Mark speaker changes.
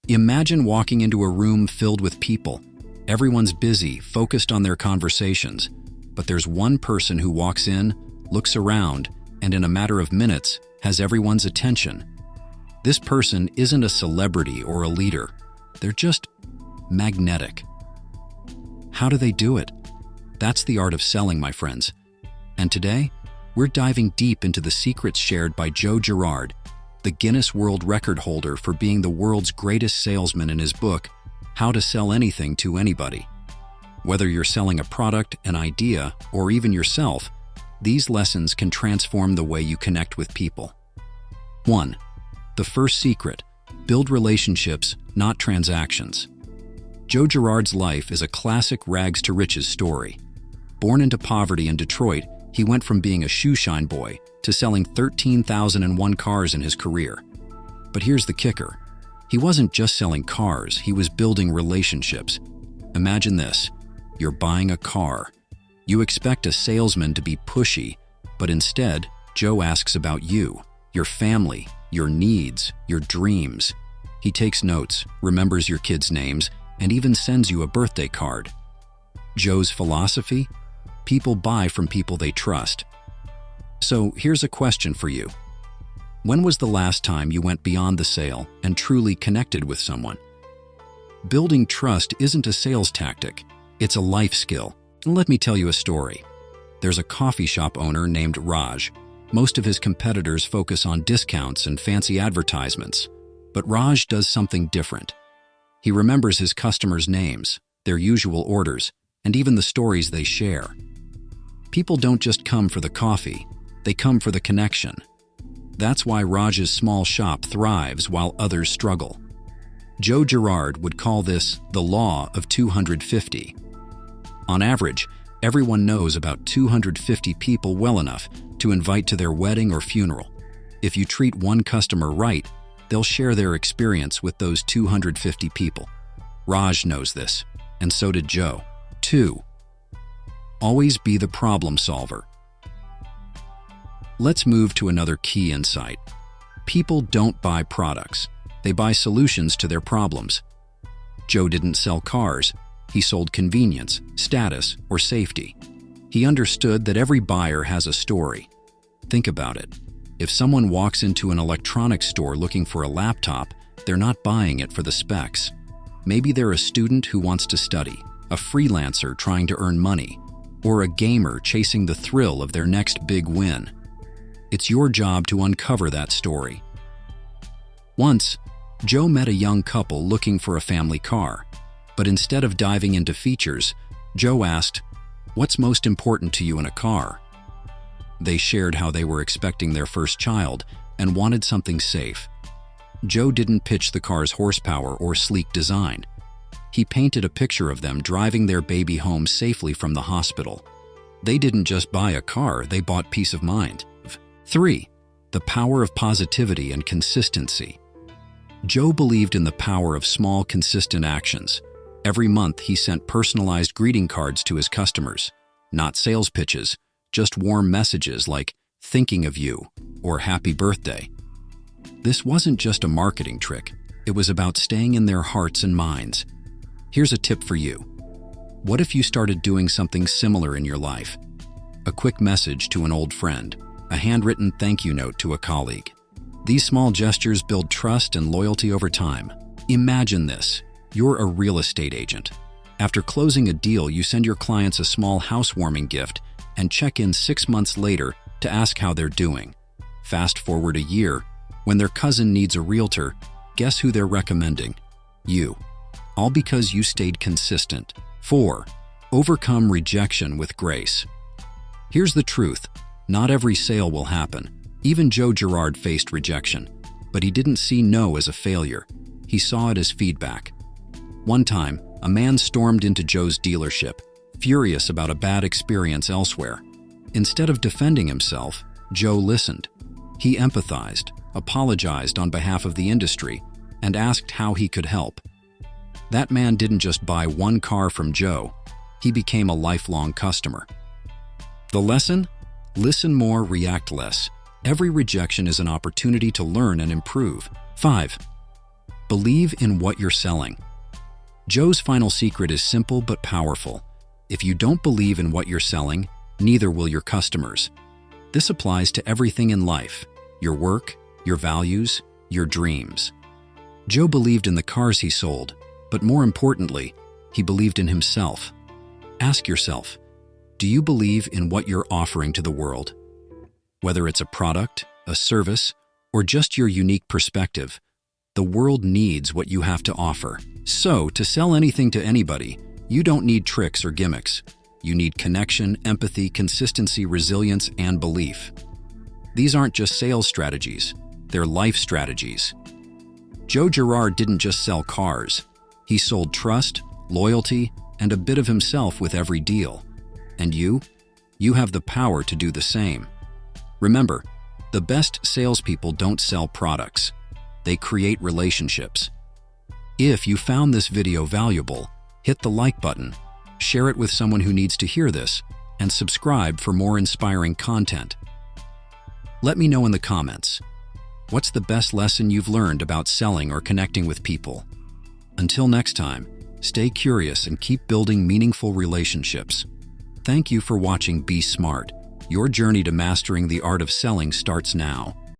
Speaker 1: Imagine walking into a room filled with people. Everyone's busy, focused on their conversations, but there's one person who walks in, looks around, and in a matter of minutes has everyone's attention. This person isn't a celebrity or a leader. They're just magnetic. How do they do it? That's the art of selling, my friends. And today, we're diving deep into the secrets shared by Joe Girard, the Guinness World Record holder for being the world's greatest salesman, in his book, How to Sell Anything to Anybody. Whether you're selling a product, an idea, or even yourself, these lessons can transform the way you connect with people. 1. The first secret: build relationships, not transactions. Joe Girard's life is a classic rags to riches story. Born into poverty in Detroit, he went from being a shoeshine boy to selling 13,001 cars in his career. But here's the kicker. He wasn't just selling cars, he was building relationships. Imagine this. You're buying a car. You expect a salesman to be pushy, but instead, Joe asks about you, your family, your needs, your dreams. He takes notes, remembers your kids' names, and even sends you a birthday card. Joe's philosophy? People buy from people they trust. So here's a question for you. When was the last time you went beyond the sale and truly connected with someone? Building trust isn't a sales tactic, it's a life skill. Let me tell you a story. There's a coffee shop owner named Raj. Most of his competitors focus on discounts and fancy advertisements, but Raj does something different. He remembers his customers' names, their usual orders, and even the stories they share. People don't just come for the coffee, they come for the connection. That's why Raj's small shop thrives while others struggle. Joe Girard would call this the law of 250. On average, everyone knows about 250 people well enough to invite to their wedding or funeral. If you treat one customer right, they'll share their experience with those 250 people. Raj knows this, and so did Joe. 2. Always be the problem solver. Let's move to another key insight. People don't buy products. They buy solutions to their problems. Joe didn't sell cars. He sold convenience, status, or safety. He understood that every buyer has a story. Think about it. If someone walks into an electronics store looking for a laptop, they're not buying it for the specs. Maybe they're a student who wants to study, a freelancer trying to earn money, or a gamer chasing the thrill of their next big win. It's your job to uncover that story. Once, Joe met a young couple looking for a family car. But instead of diving into features, Joe asked, "What's most important to you in a car?" They shared how they were expecting their first child and wanted something safe. Joe didn't pitch the car's horsepower or sleek design. He painted a picture of them driving their baby home safely from the hospital. They didn't just buy a car, they bought peace of mind. 3. The power of positivity and consistency. Joe believed in the power of small, consistent actions. Every month, he sent personalized greeting cards to his customers. Not sales pitches, just warm messages like, "Thinking of you," or "Happy birthday." This wasn't just a marketing trick. It was about staying in their hearts and minds. Here's a tip for you. What if you started doing something similar in your life? A quick message to an old friend, a handwritten thank you note to a colleague. These small gestures build trust and loyalty over time. Imagine this. You're a real estate agent. After closing a deal, you send your clients a small housewarming gift and check in 6 months later to ask how they're doing. Fast forward a year, when their cousin needs a realtor, guess who they're recommending? You. All because you stayed consistent. 4. Overcome rejection with grace. Here's the truth. Not every sale will happen. Even Joe Girard faced rejection, but he didn't see no as a failure. He saw it as feedback. One time, a man stormed into Joe's dealership, furious about a bad experience elsewhere. Instead of defending himself, Joe listened. He empathized, apologized on behalf of the industry, and asked how he could help. That man didn't just buy one car from Joe, he became a lifelong customer. The lesson? Listen more, react less. Every rejection is an opportunity to learn and improve. 5. Believe in what you're selling. Joe's final secret is simple but powerful. If you don't believe in what you're selling, neither will your customers. This applies to everything in life: your work, your values, your dreams. Joe believed in the cars he sold, but more importantly, he believed in himself. Ask yourself, do you believe in what you're offering to the world? Whether it's a product, a service, or just your unique perspective, the world needs what you have to offer. So, to sell anything to anybody, you don't need tricks or gimmicks. You need connection, empathy, consistency, resilience, and belief. These aren't just sales strategies, they're life strategies. Joe Girard didn't just sell cars. He sold trust, loyalty, and a bit of himself with every deal. And you? You have the power to do the same. Remember, the best salespeople don't sell products. They create relationships. If you found this video valuable, hit the like button, share it with someone who needs to hear this, and subscribe for more inspiring content. Let me know in the comments, what's the best lesson you've learned about selling or connecting with people? Until next time, stay curious and keep building meaningful relationships. Thank you for watching Be Smart. Your journey to mastering the art of selling starts now.